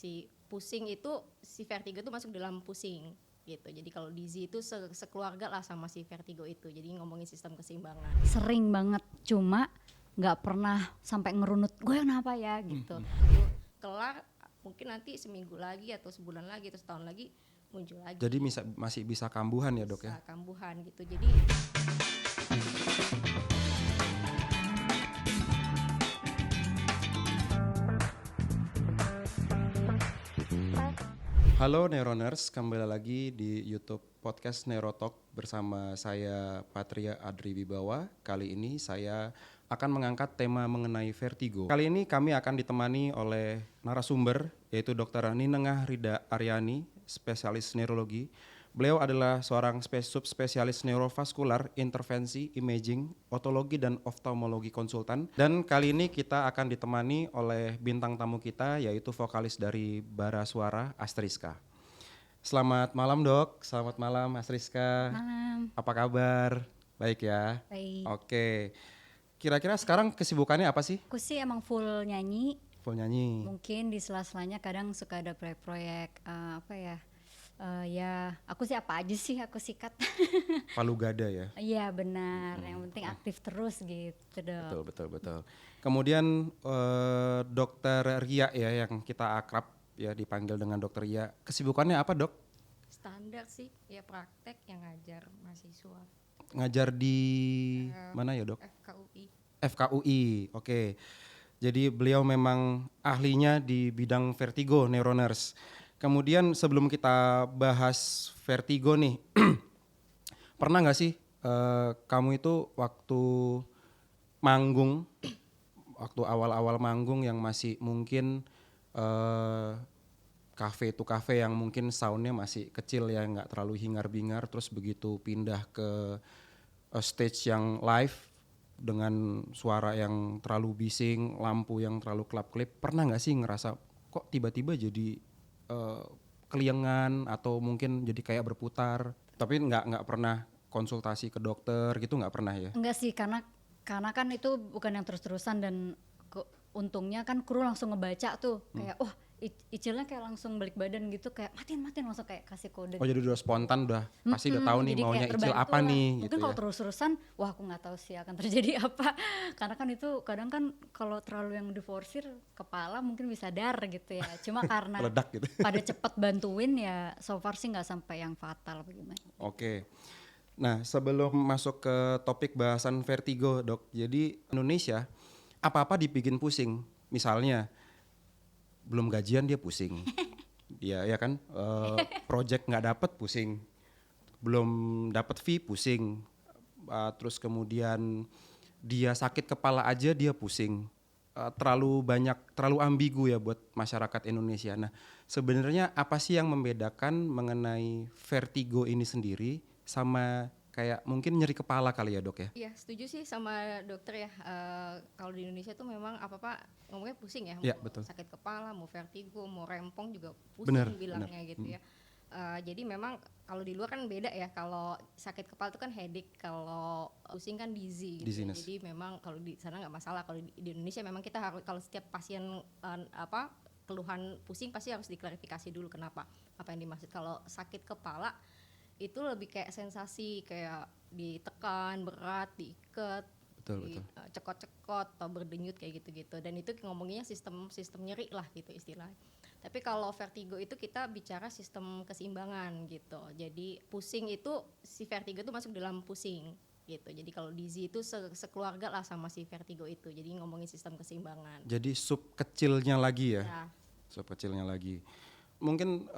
si pusing itu, si vertigo itu masuk dalam pusing gitu. Jadi kalau dizzy itu sekeluarga lah sama si vertigo itu. Jadi ngomongin sistem keseimbangan. Sering banget, cuma nggak pernah sampai ngerunut gue kenapa ya gitu. Kelar mungkin nanti seminggu lagi atau sebulan lagi atau setahun lagi muncul lagi. Jadi masih bisa kambuhan ya dok ya? Bisa kambuhan gitu. Jadi Halo Neuroners, kembali lagi di YouTube Podcast Neurotalk bersama saya Patria Adri Wibawa. Kali ini saya akan mengangkat tema mengenai vertigo. Kali ini kami akan ditemani oleh narasumber yaitu Dr. Ninengah Rida Aryani, spesialis neurologi. Beliau adalah seorang subspesialis neurovaskular, intervensi, imaging, otologi dan oftalmologi konsultan. Dan kali ini kita akan ditemani oleh bintang tamu kita yaitu vokalis dari Bara Suara, Astriska. Selamat malam dok, selamat malam Astriska. Malam. Apa kabar? Baik ya? Baik. Oke. Kira-kira sekarang kesibukannya apa sih? Aku sih emang full nyanyi. Full nyanyi. Mungkin di sela-selanya kadang suka ada proyek-proyek ya aku sih apa aja sih aku sikat. Palu gada ya? Iya benar, yang penting aktif terus gitu dok. Betul. Kemudian Dokter Ria ya yang kita akrab ya dipanggil dengan Dokter Ria. Kesibukannya apa dok? standar sih ya, praktek yang ngajar mahasiswa Ngajar di mana ya dok? FKUI. FKUI, oke. Jadi beliau memang ahlinya di bidang vertigo, neuroners. Kemudian sebelum kita bahas vertigo nih, pernah nggak sih kamu itu waktu manggung, waktu awal-awal manggung yang masih mungkin kafe itu kafe yang mungkin soundnya masih kecil ya, nggak terlalu hingar-bingar, terus begitu pindah ke stage yang live dengan suara yang terlalu bising, lampu yang terlalu kelap-kelip, pernah nggak sih ngerasa kok tiba-tiba jadi keliengan atau mungkin jadi kayak berputar, tapi nggak pernah konsultasi ke dokter gitu, nggak pernah ya? Enggak sih, karena kan itu bukan yang terus-terusan dan untungnya kan kru langsung ngebaca tuh kayak Icilnya kayak langsung balik badan gitu, kayak matiin langsung kayak kasih kode. Oh jadi udah spontan, udah pasti udah tahu nih maunya Icil apa nih mungkin gitu kalau ya. terus-terusan wah aku nggak tahu sih akan terjadi apa, karena kan itu kadang kan kalau terlalu yang diforsir kepala mungkin bisa dar gitu ya, cuma karena Meledak gitu. pada cepet bantuin ya so far sih nggak sampai yang fatal bagaimana. Oke. Nah, sebelum masuk ke topik bahasan vertigo, Dok. Jadi Indonesia apa-apa dibikin pusing. Misalnya belum gajian dia pusing. Dia ya kan project nggak dapat pusing. Belum dapat fee pusing. Terus kemudian dia sakit kepala aja dia pusing. Terlalu ambigu ya buat masyarakat Indonesia. Nah, sebenarnya apa sih yang membedakan mengenai vertigo ini sendiri sama kayak mungkin nyeri kepala kali ya dok ya? Iya setuju sih sama dokter ya, kalau di Indonesia tuh memang apa-apa ngomongnya pusing ya, Ya, mau betul. sakit kepala, mau vertigo, mau rempong juga pusing Bener, bilangnya gitu ya. Jadi memang kalau di luar kan beda ya, kalau sakit kepala itu kan headache, kalau pusing kan dizzy gitu. Dizziness. Jadi memang kalau di sana nggak masalah, kalau di Indonesia memang kita harus, kalau setiap pasien keluhan pusing pasti harus diklarifikasi dulu kenapa, apa yang dimaksud. Kalau sakit kepala itu lebih kayak sensasi kayak ditekan, berat, diikat, Betul. cekot-cekot atau berdenyut kayak gitu-gitu, dan itu ngomonginnya sistem nyeri lah gitu istilahnya. Tapi kalau vertigo itu kita bicara sistem keseimbangan gitu. Jadi pusing itu, si vertigo itu masuk dalam pusing gitu. Jadi kalau dizzy itu sekeluarga lah sama si vertigo itu. Jadi ngomongin sistem keseimbangan. Jadi sub kecilnya lagi ya? Ya. Sub kecilnya lagi. Mungkin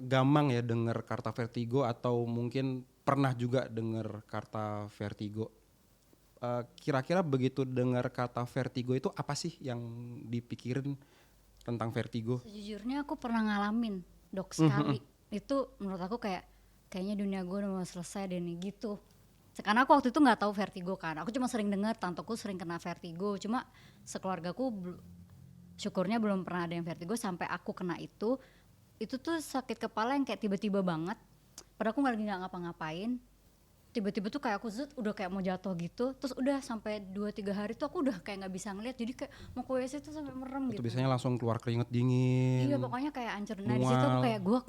gampang ya dengar kata vertigo atau mungkin pernah juga dengar kata vertigo. Kira-kira begitu dengar kata vertigo itu apa sih yang dipikirin tentang vertigo? Sejujurnya aku pernah ngalamin dok sekali. Itu menurut aku kayaknya dunia gue udah mau selesai deh nih gitu. Karena aku waktu itu nggak tahu vertigo kan. Aku cuma sering dengar tanteku sering kena vertigo. Cuma sekeluargaku syukurnya belum pernah ada yang vertigo sampai aku kena itu. Itu tuh sakit kepala yang kayak tiba-tiba banget. Padahal aku lagi nggak ngapa-ngapain. tiba-tiba tuh kayak aku udah kayak mau jatuh gitu, terus udah sampai 2-3 hari tuh aku udah kayak nggak bisa ngeliat, jadi kayak mau ke WC tuh sampai merem Itu gitu. biasanya langsung keluar keringet dingin. Iya pokoknya kayak hancur. Nah di situ aku mual. kayak gue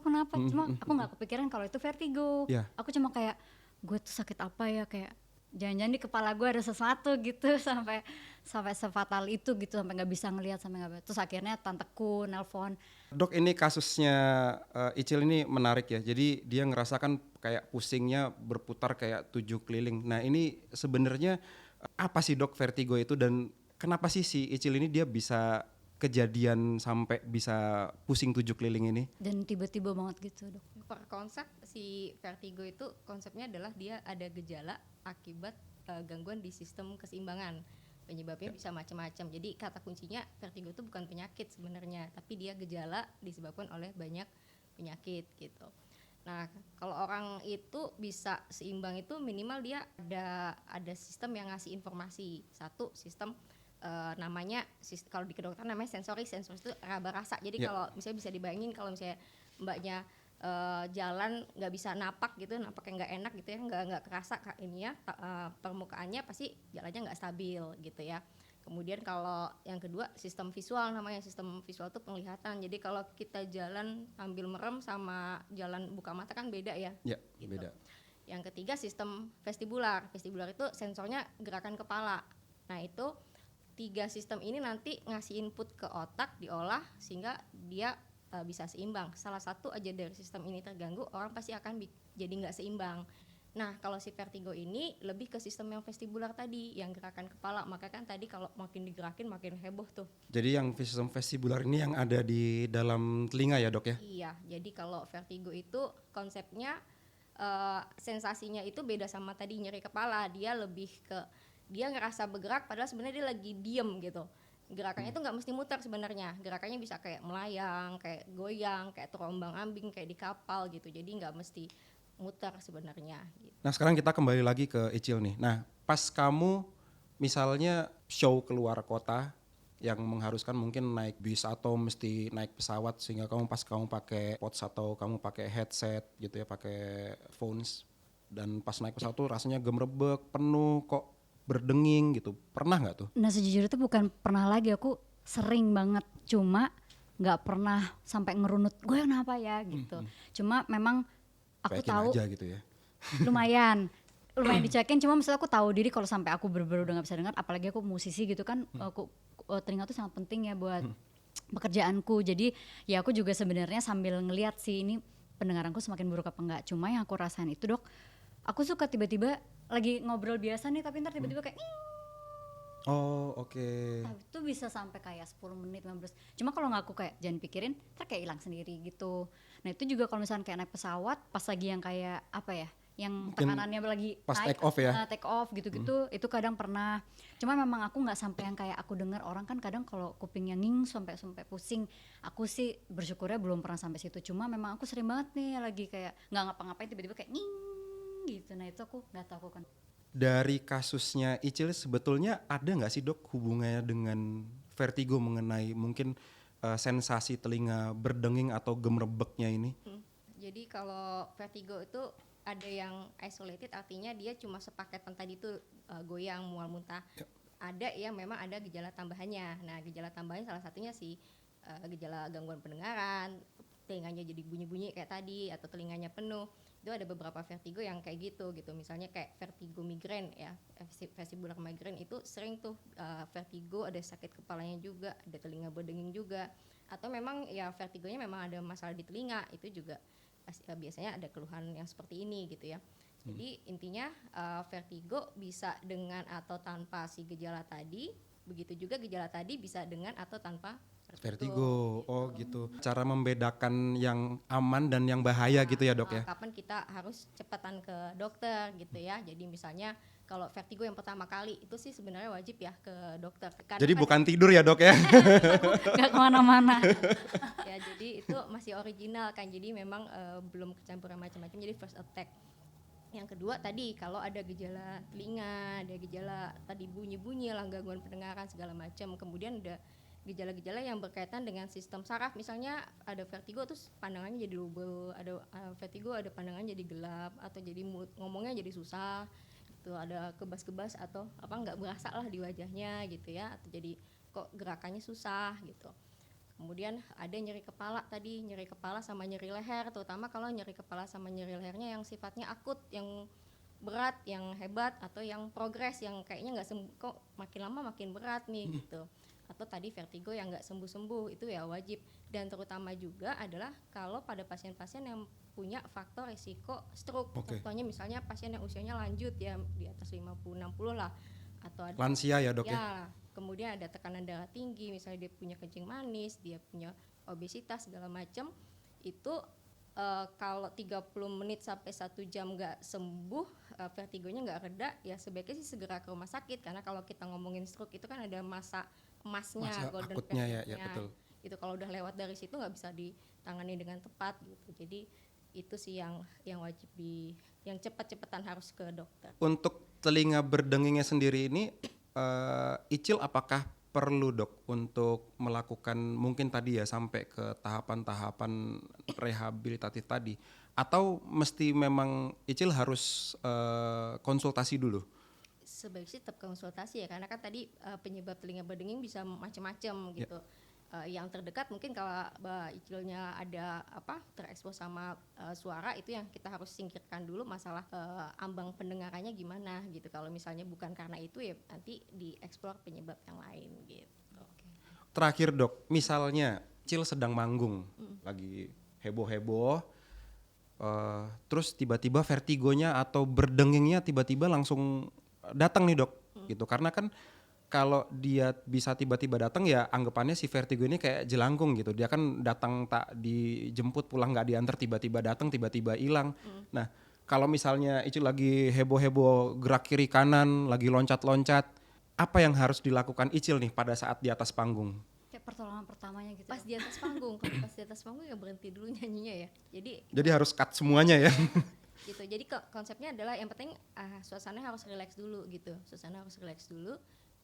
kenapa? Cuma aku nggak kepikiran kalau itu vertigo. Iya. Aku cuma kayak gue tuh sakit apa ya, kayak jangan-jangan di kepala gue ada sesuatu gitu sampai sefatal itu gitu, sampai nggak bisa ngelihat, sampai nggak. Terus akhirnya tanteku nelpon. Dok, ini kasusnya Icil ini menarik ya. Jadi dia ngerasakan kayak pusingnya berputar kayak 7 keliling. Nah ini sebenarnya apa sih dok vertigo itu, dan kenapa sih si Icil ini dia bisa kejadian sampai bisa pusing 7 keliling ini? Dan tiba-tiba banget gitu dok. Per konsep si vertigo itu konsepnya adalah dia ada gejala akibat gangguan di sistem keseimbangan. Penyebabnya bisa macam-macam. Jadi kata kuncinya vertigo itu bukan penyakit sebenarnya, tapi dia gejala disebabkan oleh banyak penyakit gitu. Nah, kalau orang itu bisa seimbang itu minimal dia ada sistem yang ngasih informasi. Satu sistem namanya kalau di kedokteran namanya sensori itu raba rasa. Jadi kalau misalnya bisa dibayangin kalau misalnya mbaknya jalan nggak bisa napak gitu, napaknya nggak enak gitu ya, nggak kerasa ininya permukaannya pasti jalannya nggak stabil gitu ya. Kemudian kalau yang kedua sistem visual, namanya sistem visual itu penglihatan. Jadi kalau kita jalan sambil merem sama jalan buka mata kan beda ya. Ya, gitu. beda. Yang ketiga sistem vestibular itu sensornya gerakan kepala. Nah itu 3 sistem ini nanti ngasih input ke otak, diolah sehingga dia bisa seimbang. Salah satu aja dari sistem ini terganggu, orang pasti akan jadi nggak seimbang. Nah kalau si vertigo ini lebih ke sistem yang vestibular tadi, yang gerakan kepala. Maka kan tadi kalau makin digerakin makin heboh tuh. Jadi yang sistem vestibular ini yang ada di dalam telinga ya dok ya? Iya, jadi kalau vertigo itu konsepnya sensasinya itu beda sama tadi nyeri kepala. Dia lebih ke dia ngerasa bergerak padahal sebenarnya dia lagi diem gitu. Gerakannya itu nggak mesti muter sebenarnya, gerakannya bisa kayak melayang, kayak goyang, kayak terombang ambing, kayak di kapal gitu. Jadi nggak mesti muter sebenarnya gitu. Nah sekarang kita kembali lagi ke Icil nih. Nah pas kamu misalnya show keluar kota yang mengharuskan mungkin naik bis atau mesti naik pesawat, sehingga kamu pakai pods atau kamu pakai headset gitu ya, pakai phones, dan pas naik pesawat tuh rasanya gemerebek, penuh, kok berdenging gitu. Pernah nggak tuh? Nah sejujurnya itu bukan pernah lagi, aku sering banget, cuma nggak pernah sampai ngerunut gue kenapa ya gitu. Cuma memang aku Cuekin tahu aja gitu ya. lumayan dicekin, cuma misalnya aku tahu diri kalau sampai aku bener-bener udah nggak bisa dengar, apalagi aku musisi gitu kan, telinga tuh sangat penting ya buat pekerjaanku. Jadi ya aku juga sebenarnya sambil ngeliat sih ini pendengaranku semakin buruk apa enggak. Cuma yang aku rasain itu dok, aku suka tiba-tiba lagi ngobrol biasa nih, tapi ntar tiba-tiba kayak Oh oke. tapi itu bisa sampai kayak 10 menit 15. Cuma kalau nggak aku kayak jangan pikirin, ntar kayak hilang sendiri gitu. Nah itu juga kalau misalnya kayak naik pesawat pas lagi yang kayak apa ya, yang Mungkin tekanannya lagi pas naik, take off ya? take off gitu-gitu, itu kadang pernah. Cuma memang aku nggak sampai yang kayak aku dengar orang kan kadang kalau kupingnya nging sampai pusing. Aku sih bersyukurnya belum pernah sampai situ. Cuma memang aku sering banget nih lagi kayak nggak ngapa-ngapain tiba-tiba kayak nging gitu. Nah itu aku nggak tahu kan. Dari kasusnya Icil sebetulnya ada nggak sih dok hubungannya dengan vertigo mengenai mungkin sensasi telinga berdenging atau gemerebeknya ini? Jadi kalau vertigo itu ada yang isolated, artinya dia cuma sepaketan tadi tuh goyang, mual, muntah. Ada yang memang ada gejala tambahannya. Nah gejala tambahannya salah satunya sih gejala gangguan pendengaran, telinganya jadi bunyi-bunyi kayak tadi, atau telinganya penuh. Itu ada beberapa vertigo yang kayak gitu. Misalnya kayak vertigo migrain ya, vestibular migrain itu sering tuh vertigo, ada sakit kepalanya juga, ada telinga berdenging juga. Atau memang ya vertigonya memang ada masalah di telinga, itu juga biasanya ada keluhan yang seperti ini gitu ya. Jadi intinya vertigo bisa dengan atau tanpa si gejala tadi, begitu juga gejala tadi bisa dengan atau tanpa Vertigo, oh gitu. Cara membedakan yang aman dan yang bahaya gitu ya dok ya? Kapan kita harus cepatan ke dokter gitu ya. Jadi misalnya kalau vertigo yang pertama kali itu sih sebenarnya wajib ya ke dokter. Jadi bukan tidur ya dok ya? Nggak kemana-mana. Ya jadi itu masih original kan, jadi memang belum kecampuran macam-macam, jadi first attack. Yang kedua tadi kalau ada gejala telinga, ada gejala tadi bunyi-bunyi, gangguan pendengaran segala macam, kemudian ada gejala-gejala yang berkaitan dengan sistem saraf, misalnya ada vertigo terus pandangannya jadi double, ada vertigo ada pandangannya jadi gelap atau jadi ngomongnya jadi susah gitu, ada kebas-kebas atau apa nggak berasa lah di wajahnya gitu ya, atau jadi kok gerakannya susah gitu. Kemudian ada nyeri kepala tadi, nyeri kepala sama nyeri leher, terutama kalau nyeri kepala sama nyeri lehernya yang sifatnya akut, yang berat, yang hebat, atau yang progres, yang kayaknya nggak sembuh, kok makin lama makin berat nih gitu. Atau tadi vertigo yang nggak sembuh-sembuh, itu ya wajib. Dan terutama juga adalah kalau pada pasien-pasien yang punya faktor risiko stroke. Contohnya misalnya pasien yang usianya lanjut ya di atas 50-60 lah, atau ada Lansia ya dok ya? Kemudian ada tekanan darah tinggi, misalnya dia punya kencing manis, dia punya obesitas segala macam, itu kalau 30 menit sampai 1 jam nggak sembuh, vertigonya nggak reda, ya sebaiknya sih segera ke rumah sakit, karena kalau kita ngomongin stroke itu kan ada masa emasnya, Masa golden akutnya ya periodnya. betul. Itu kalau udah lewat dari situ nggak bisa ditangani dengan tepat gitu. Jadi itu sih yang wajib yang cepat-cepatan harus ke dokter. Untuk telinga berdengingnya sendiri ini, Icil apakah perlu dok untuk melakukan mungkin tadi ya sampai ke tahapan-tahapan rehabilitatif tadi, atau mesti memang Icil harus konsultasi dulu? Sebaiknya sih tetap konsultasi ya, karena kan tadi penyebab telinga berdenging bisa macam-macam gitu. Yang terdekat mungkin kalau Icilnya ada terekspos sama suara, itu yang kita harus singkirkan dulu, masalah ambang pendengarannya gimana gitu. Kalau misalnya bukan karena itu ya nanti dieksplor penyebab yang lain gitu. Terakhir dok, misalnya Icil sedang manggung, lagi heboh-heboh, terus tiba-tiba vertigonya atau berdengingnya tiba-tiba langsung datang nih dok, gitu. Karena kan kalau dia bisa tiba-tiba datang ya anggapannya si vertigo ini kayak jelangkung gitu. Dia kan datang tak dijemput, pulang nggak diantar, tiba-tiba datang, tiba-tiba hilang. Nah kalau misalnya itu lagi heboh-heboh gerak kiri kanan, lagi loncat-loncat, apa yang harus dilakukan Icil nih pada saat di atas panggung? Kayak pertolongan pertamanya gitu. Pas di atas panggung, kalau pas di atas panggung ya berhenti dulu nyanyinya ya. Jadi harus cut semuanya ya. Gitu. Jadi konsepnya adalah yang penting suasananya harus relax dulu gitu. Suasana harus relax dulu.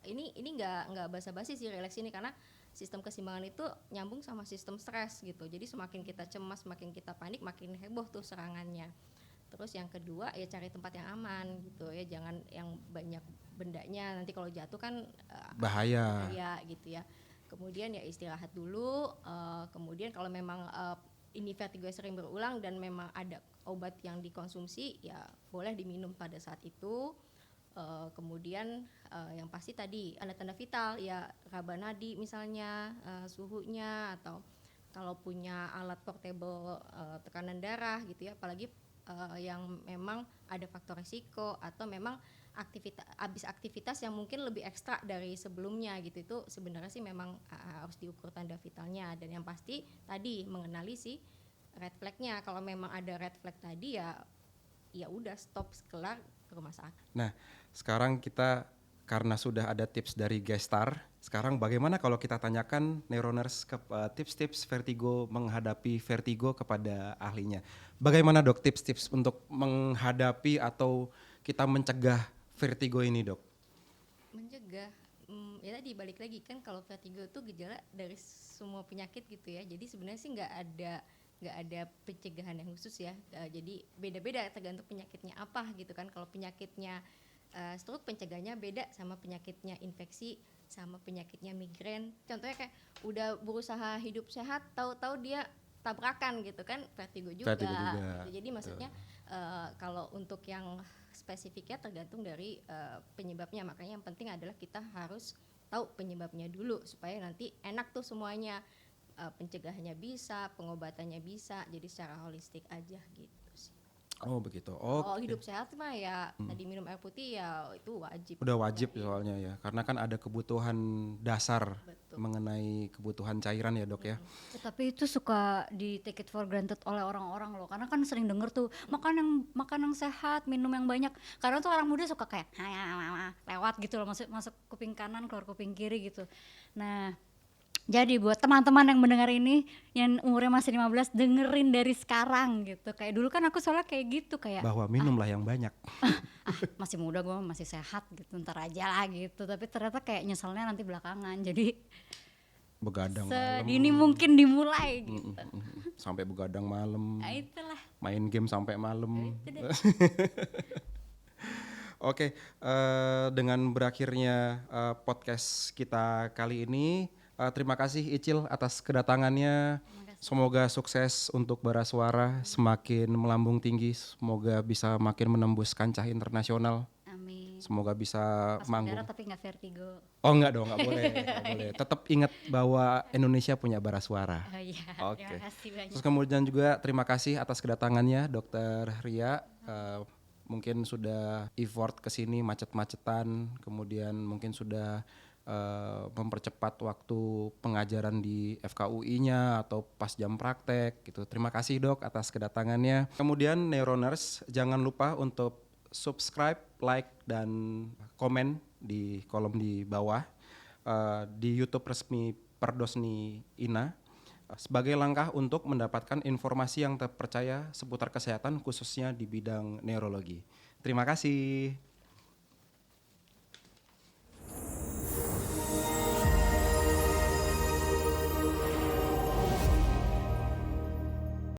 Ini nggak basa-basi sih relax ini, karena sistem keseimbangan itu nyambung sama sistem stres gitu. Jadi semakin kita cemas, semakin kita panik, makin heboh tuh serangannya. Terus yang kedua ya cari tempat yang aman gitu ya, jangan yang banyak bendanya, nanti kalau jatuh kan bahaya gitu ya. Kemudian ya istirahat dulu, kemudian kalau memang ini vertigo sering berulang dan memang ada obat yang dikonsumsi ya boleh diminum pada saat itu. Kemudian yang pasti tadi tanda-tanda vital ya, raba nadi misalnya, suhunya, atau kalau punya alat portable tekanan darah gitu ya, apalagi yang memang ada faktor risiko atau memang aktivitas yang mungkin lebih ekstra dari sebelumnya gitu, itu sebenarnya sih memang harus diukur tanda vitalnya. Dan yang pasti tadi mengenali si red flag-nya, kalau memang ada red flag tadi ya udah stop, kelar, ke rumah sakit. Nah sekarang kita karena sudah ada tips dari Gestar, sekarang bagaimana kalau kita tanyakan Neuroners tips-tips vertigo, menghadapi vertigo kepada ahlinya. Bagaimana dok tips-tips untuk menghadapi atau kita mencegah vertigo ini dok? Mencegah, ya tadi balik lagi kan, kalau vertigo itu gejala dari semua penyakit gitu ya. Jadi sebenarnya sih nggak ada pencegahan yang khusus ya. Jadi beda-beda tergantung penyakitnya apa gitu kan. Kalau penyakitnya stroke, pencegahannya beda sama penyakitnya infeksi, sama penyakitnya migrain. Contohnya kayak udah berusaha hidup sehat, tahu-tahu dia tabrakan gitu kan, vertigo juga. Jadi maksudnya kalau untuk yang spesifiknya tergantung dari penyebabnya. Makanya yang penting adalah kita harus tahu penyebabnya dulu supaya nanti enak tuh semuanya. Pencegahannya bisa, pengobatannya bisa, jadi secara holistik aja gitu sih. Oh begitu. Oh hidup sehat mah ya tadi minum air putih ya itu wajib. Udah wajib ya, soalnya ya, karena kan ada kebutuhan dasar. Betul. Mengenai kebutuhan cairan ya dok ya. Tapi itu suka di take it for granted oleh orang-orang loh, karena kan sering denger tuh makan yang sehat, minum yang banyak. Karena tuh orang muda suka kayak lewat gitu loh, masuk kuping kanan keluar kuping kiri gitu. Nah jadi buat teman-teman yang mendengar ini yang umurnya masih 15, dengerin dari sekarang gitu. Kayak dulu kan aku soalnya kayak gitu, kayak Bahwa minumlah yang banyak. masih muda, gue masih sehat gitu, ntar aja lah gitu. Tapi ternyata kayak nyeselnya nanti belakangan. Jadi begadang malam. sedini mungkin dimulai gitu. Sampai begadang malam. Nah, itulah. Main game sampai malam. Itu deh. Oke, dengan berakhirnya podcast kita kali ini, terima kasih Icil atas kedatangannya. Semoga sukses untuk Bara Suara, semakin melambung tinggi, semoga bisa makin menembus kancah internasional. Amin. Semoga bisa Pas manggung. udara tapi nggak vertigo. Oh enggak dong, enggak boleh, enggak boleh. Tetap ingat bahwa Indonesia punya Bara Suara. Oh iya, Oke. terima kasih banyak. Terus kemudian juga terima kasih atas kedatangannya Dokter Ria. Mungkin sudah effort ke sini macet-macetan, kemudian mungkin sudah mempercepat waktu pengajaran di FKUI-nya atau pas jam praktek gitu. Terima kasih Dok atas kedatangannya. Kemudian Neuroners, jangan lupa untuk subscribe, like dan komen di kolom di bawah di YouTube resmi Perdosni Ina sebagai langkah untuk mendapatkan informasi yang terpercaya seputar kesehatan khususnya di bidang neurologi. Terima kasih.